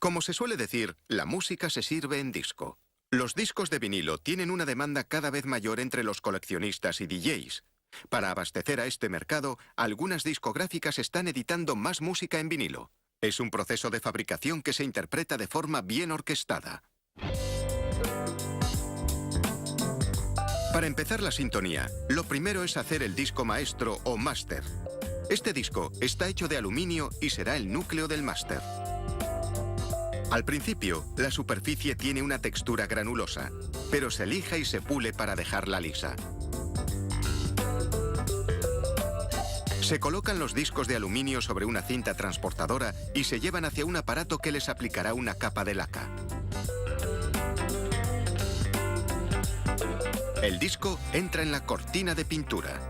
Como se suele decir, la música se sirve en disco. Los discos de vinilo tienen una demanda cada vez mayor entre los coleccionistas y DJs. Para abastecer a este mercado, algunas discográficas están editando más música en vinilo. Es un proceso de fabricación que se interpreta de forma bien orquestada. Para empezar la sintonía, lo primero es hacer el disco maestro o máster. Este disco está hecho de aluminio y será el núcleo del máster. Al principio, la superficie tiene una textura granulosa, pero se lija y se pule para dejarla lisa. Se colocan los discos de aluminio sobre una cinta transportadora y se llevan hacia un aparato que les aplicará una capa de laca. El disco entra en la cortina de pintura.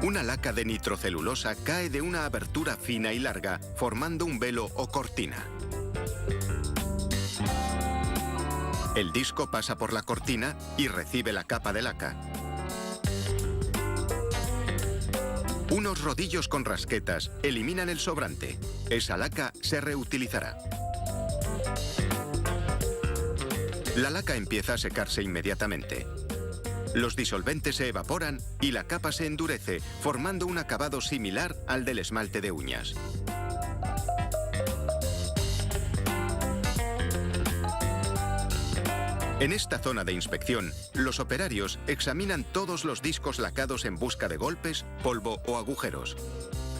Una laca de nitrocelulosa cae de una abertura fina y larga, formando un velo o cortina. El disco pasa por la cortina y recibe la capa de laca. Unos rodillos con rasquetas eliminan el sobrante. Esa laca se reutilizará. La laca empieza a secarse inmediatamente. Los disolventes se evaporan y la capa se endurece, formando un acabado similar al del esmalte de uñas. En esta zona de inspección, los operarios examinan todos los discos lacados en busca de golpes, polvo o agujeros.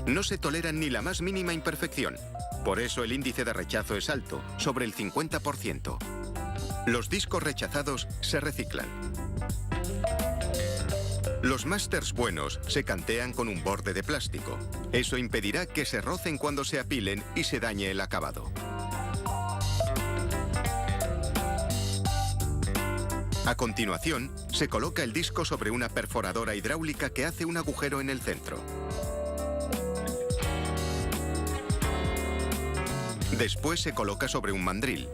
No se toleran ni la más mínima imperfección. Por eso el índice de rechazo es alto, sobre el 50%. Los discos rechazados se reciclan. Los másters buenos se cantean con un borde de plástico. Eso impedirá que se rocen cuando se apilen y se dañe el acabado. A continuación, se coloca el disco sobre una perforadora hidráulica que hace un agujero en el centro. Después se coloca sobre un mandril.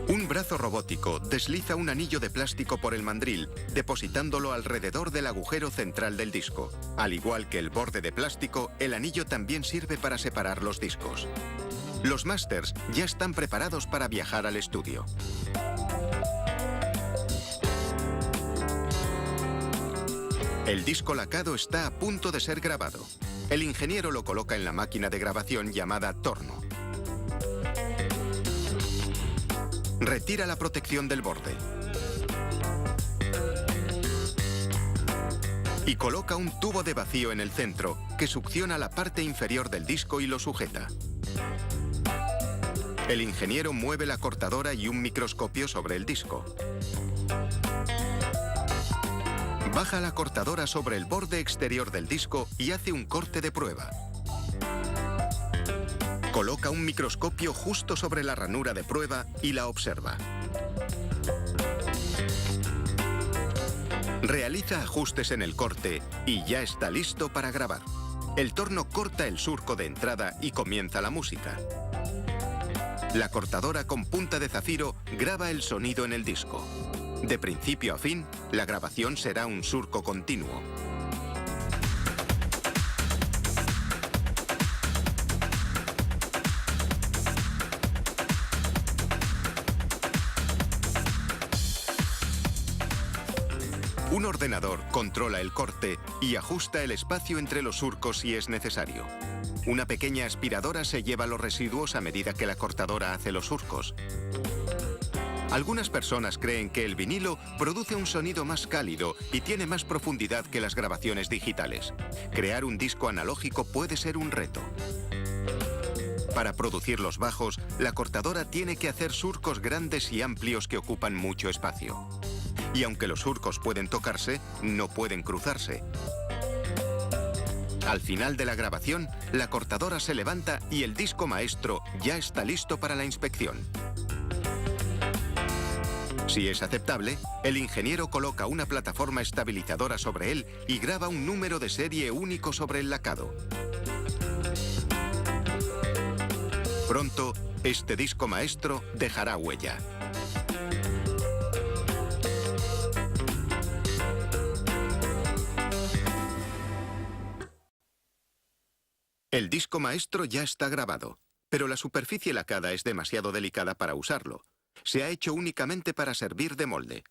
Un brazo robótico desliza un anillo de plástico por el mandril, depositándolo alrededor del agujero central del disco. Al igual que el borde de plástico, el anillo también sirve para separar los discos. Los másters ya están preparados para viajar al estudio. El disco lacado está a punto de ser grabado. El ingeniero lo coloca en la máquina de grabación llamada torno. Retira la protección del borde. Y coloca un tubo de vacío en el centro que succiona la parte inferior del disco y lo sujeta. El ingeniero mueve la cortadora y un microscopio sobre el disco. Baja la cortadora sobre el borde exterior del disco y hace un corte de prueba. Coloca un microscopio justo sobre la ranura de prueba y la observa. Realiza ajustes en el corte y ya está listo para grabar. El torno corta el surco de entrada y comienza la música. La cortadora con punta de zafiro graba el sonido en el disco. De principio a fin, la grabación será un surco continuo. Un ordenador controla el corte y ajusta el espacio entre los surcos si es necesario. Una pequeña aspiradora se lleva los residuos a medida que la cortadora hace los surcos. Algunas personas creen que el vinilo produce un sonido más cálido y tiene más profundidad que las grabaciones digitales. Crear un disco analógico puede ser un reto. Para producir los bajos, la cortadora tiene que hacer surcos grandes y amplios que ocupan mucho espacio. Y aunque los surcos pueden tocarse, no pueden cruzarse. Al final de la grabación, la cortadora se levanta y el disco maestro ya está listo para la inspección. Si es aceptable, el ingeniero coloca una plataforma estabilizadora sobre él y graba un número de serie único sobre el lacado. Pronto, este disco maestro dejará huella. El disco maestro ya está grabado, pero la superficie lacada es demasiado delicada para usarlo. Se ha hecho únicamente para servir de molde.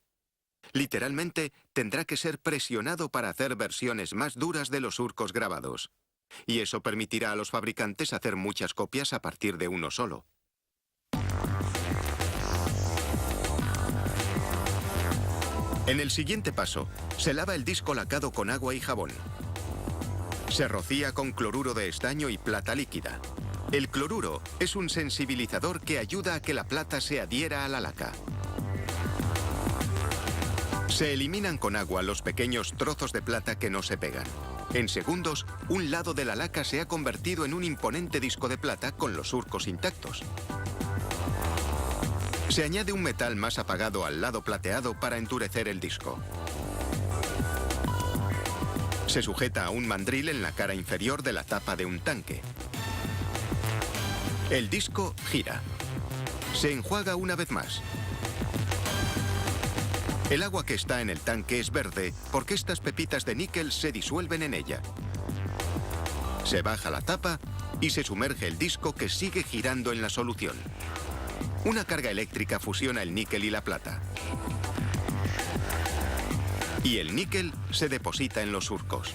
Literalmente, tendrá que ser presionado para hacer versiones más duras de los surcos grabados. Y eso permitirá a los fabricantes hacer muchas copias a partir de uno solo. En el siguiente paso, se lava el disco lacado con agua y jabón. Se rocía con cloruro de estaño y plata líquida. El cloruro es un sensibilizador que ayuda a que la plata se adhiera a la laca. Se eliminan con agua los pequeños trozos de plata que no se pegan. En segundos, un lado de la laca se ha convertido en un imponente disco de plata con los surcos intactos. Se añade un metal más apagado al lado plateado para endurecer el disco. Se sujeta a un mandril en la cara inferior de la tapa de un tanque. El disco gira. Se enjuaga una vez más. El agua que está en el tanque es verde porque estas pepitas de níquel se disuelven en ella. Se baja la tapa y se sumerge el disco que sigue girando en la solución. Una carga eléctrica fusiona el níquel y la plata. Y el níquel se deposita en los surcos.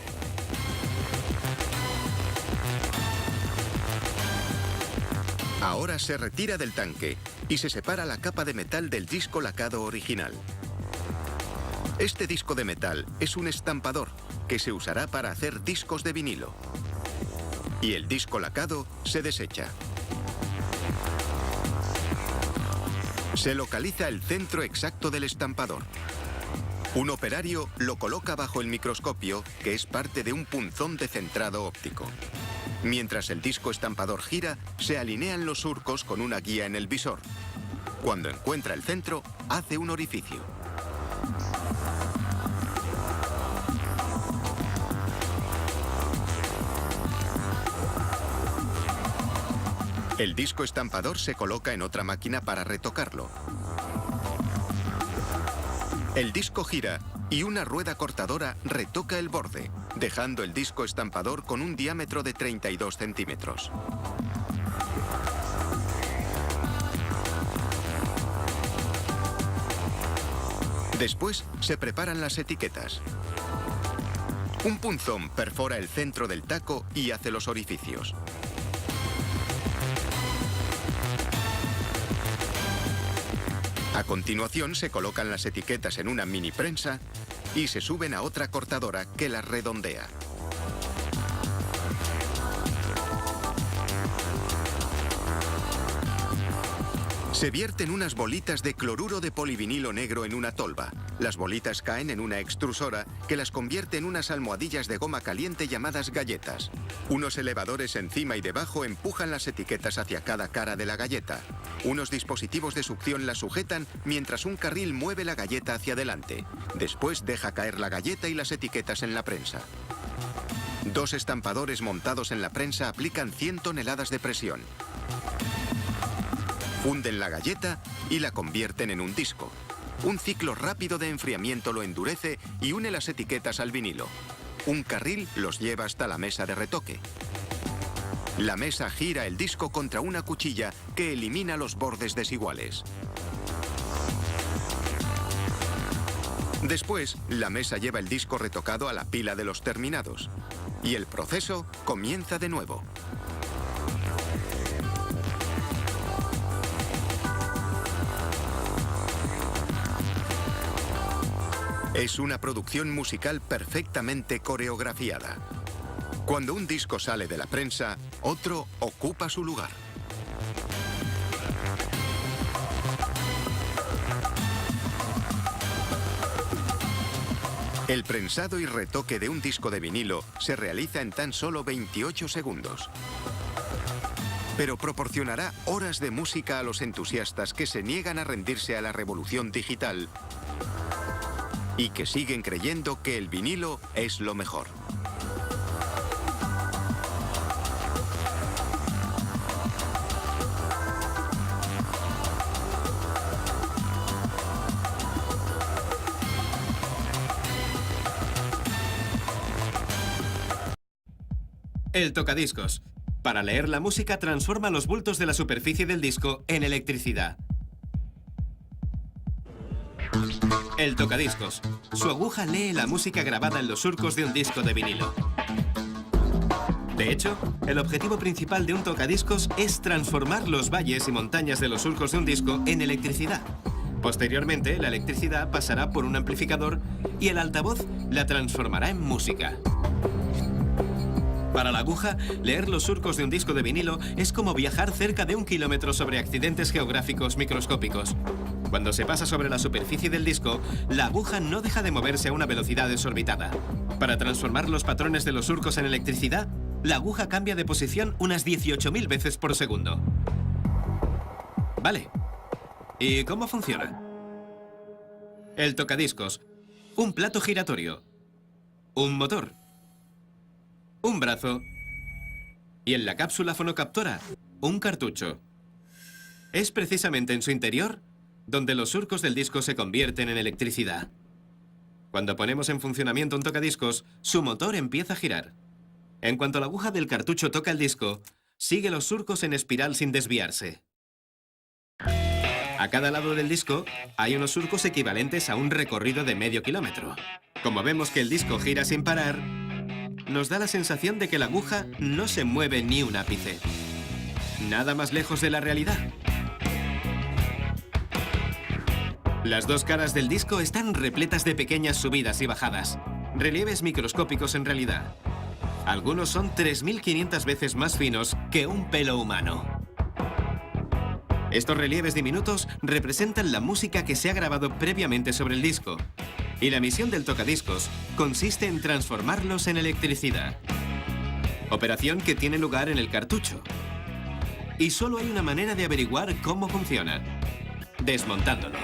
Ahora se retira del tanque y se separa la capa de metal del disco lacado original. Este disco de metal es un estampador que se usará para hacer discos de vinilo. Y el disco lacado se desecha. Se localiza el centro exacto del estampador. Un operario lo coloca bajo el microscopio, que es parte de un punzón de centrado óptico. Mientras el disco estampador gira, se alinean los surcos con una guía en el visor. Cuando encuentra el centro, hace un orificio. El disco estampador se coloca en otra máquina para retocarlo. El disco gira y una rueda cortadora retoca el borde, dejando el disco estampador con un diámetro de 32 centímetros. Después se preparan las etiquetas. Un punzón perfora el centro del taco y hace los orificios. A continuación se colocan las etiquetas en una mini prensa y se suben a otra cortadora que las redondea. Se vierten unas bolitas de cloruro de polivinilo negro en una tolva. Las bolitas caen en una extrusora que las convierte en unas almohadillas de goma caliente llamadas galletas. Unos elevadores encima y debajo empujan las etiquetas hacia cada cara de la galleta. Unos dispositivos de succión las sujetan mientras un carril mueve la galleta hacia adelante. Después deja caer la galleta y las etiquetas en la prensa. Dos estampadores montados en la prensa aplican 100 toneladas de presión. Funden la galleta y la convierten en un disco. Un ciclo rápido de enfriamiento lo endurece y une las etiquetas al vinilo. Un carril los lleva hasta la mesa de retoque. La mesa gira el disco contra una cuchilla que elimina los bordes desiguales. Después, la mesa lleva el disco retocado a la pila de los terminados. Y el proceso comienza de nuevo. Es una producción musical perfectamente coreografiada. Cuando un disco sale de la prensa, otro ocupa su lugar. El prensado y retoque de un disco de vinilo se realiza en tan solo 28 segundos. Pero proporcionará horas de música a los entusiastas que se niegan a rendirse a la revolución digital y que siguen creyendo que el vinilo es lo mejor. El tocadiscos. Para leer la música, transforma los bultos de la superficie del disco en electricidad. El tocadiscos. Su aguja lee la música grabada en los surcos de un disco de vinilo. De hecho, el objetivo principal de un tocadiscos es transformar los valles y montañas de los surcos de un disco en electricidad. Posteriormente, la electricidad pasará por un amplificador y el altavoz la transformará en música. Para la aguja, leer los surcos de un disco de vinilo es como viajar cerca de 1 kilómetro sobre accidentes geográficos microscópicos. Cuando se pasa sobre la superficie del disco, la aguja no deja de moverse a una velocidad desorbitada. Para transformar los patrones de los surcos en electricidad, la aguja cambia de posición unas 18.000 veces por segundo. Vale. ¿Y cómo funciona? El tocadiscos. Un plato giratorio. Un motor. Un brazo. Y en la cápsula fonocaptora, un cartucho. Es precisamente en su interior donde los surcos del disco se convierten en electricidad. Cuando ponemos en funcionamiento un tocadiscos, su motor empieza a girar. En cuanto la aguja del cartucho toca el disco, sigue los surcos en espiral sin desviarse. A cada lado del disco hay unos surcos equivalentes a un recorrido de medio kilómetro. Como vemos que el disco gira sin parar, nos da la sensación de que la aguja no se mueve ni un ápice. Nada más lejos de la realidad. Las dos caras del disco están repletas de pequeñas subidas y bajadas, relieves microscópicos en realidad. Algunos son 3.500 veces más finos que un pelo humano. Estos relieves diminutos representan la música que se ha grabado previamente sobre el disco. Y la misión del tocadiscos consiste en transformarlos en electricidad. Operación que tiene lugar en el cartucho. Y solo hay una manera de averiguar cómo funciona: desmontándolo.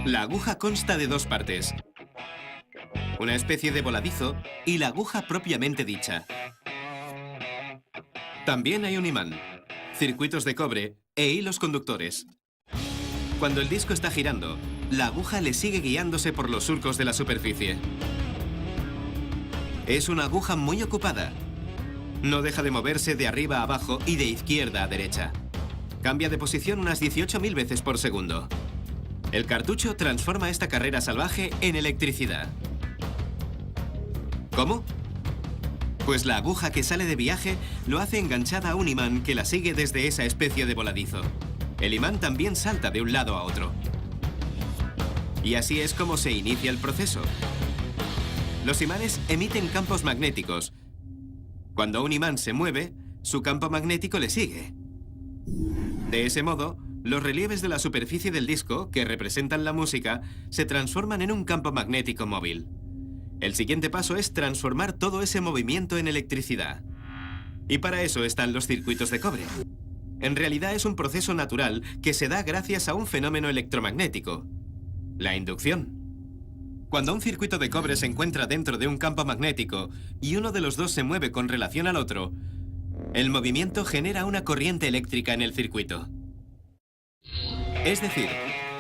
La aguja consta de dos partes: una especie de voladizo y la aguja propiamente dicha. También hay un imán, circuitos de cobre e hilos conductores. Cuando el disco está girando, la aguja le sigue guiándose por los surcos de la superficie. Es una aguja muy ocupada. No deja de moverse de arriba a abajo y de izquierda a derecha. Cambia de posición unas 18.000 veces por segundo. El cartucho transforma esta carrera salvaje en electricidad. ¿Cómo? Pues la aguja que sale de viaje lo hace enganchada a un imán que la sigue desde esa especie de voladizo. El imán también salta de un lado a otro. Y así es como se inicia el proceso. Los imanes emiten campos magnéticos. Cuando un imán se mueve, su campo magnético le sigue. De ese modo, los relieves de la superficie del disco, que representan la música, se transforman en un campo magnético móvil. El siguiente paso es transformar todo ese movimiento en electricidad. Y para eso están los circuitos de cobre. En realidad es un proceso natural que se da gracias a un fenómeno electromagnético: la inducción. Cuando un circuito de cobre se encuentra dentro de un campo magnético y uno de los dos se mueve con relación al otro, el movimiento genera una corriente eléctrica en el circuito. Es decir,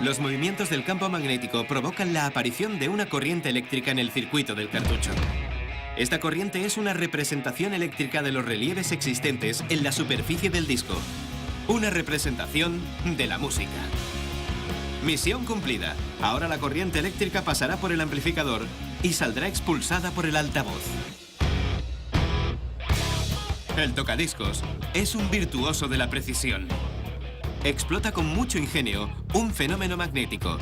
los movimientos del campo magnético provocan la aparición de una corriente eléctrica en el circuito del cartucho. Esta corriente es una representación eléctrica de los relieves existentes en la superficie del disco. Una representación de la música. Misión cumplida. Ahora la corriente eléctrica pasará por el amplificador y saldrá expulsada por el altavoz. El tocadiscos es un virtuoso de la precisión. Explota con mucho ingenio un fenómeno magnético.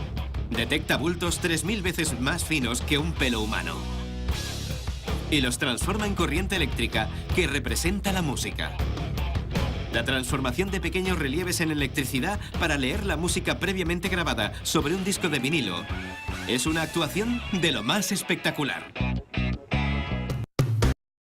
Detecta bultos 3.000 veces más finos que un pelo humano. Y los transforma en corriente eléctrica que representa la música. La transformación de pequeños relieves en electricidad para leer la música previamente grabada sobre un disco de vinilo Es una actuación de lo más espectacular.